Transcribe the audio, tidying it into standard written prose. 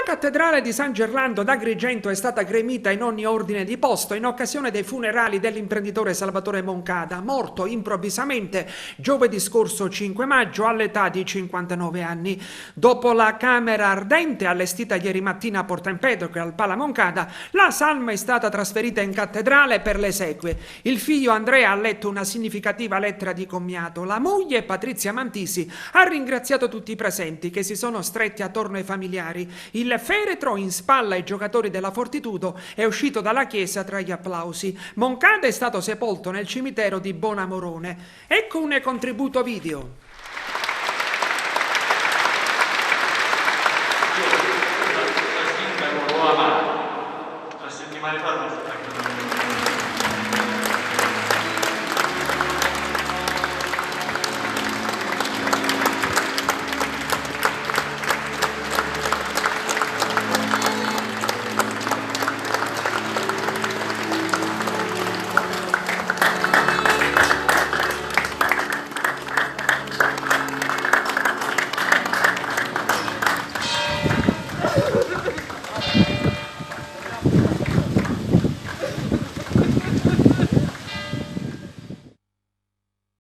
cattedrale di San Gerlando d'Agrigento è stata gremita in ogni ordine di posto in occasione dei funerali dell'imprenditore Salvatore Moncada, morto improvvisamente giovedì scorso 5 maggio all'età di 59 anni. Dopo la camera ardente allestita ieri mattina a Porto Empedocle al Pala Moncada, la salma è stata trasferita in cattedrale per le esequie. Il figlio Andrea ha letto una significativa lettera di commiato. La moglie, Patrizia Mantisi, ha ringraziato tutti i presenti che si sono stretti attorno ai familiari. Il feretro in spalla ai giocatori della Fortitudo è uscito dalla chiesa tra gli applausi. Moncada è stato sepolto nel cimitero di Bonamorone. Ecco un contributo video.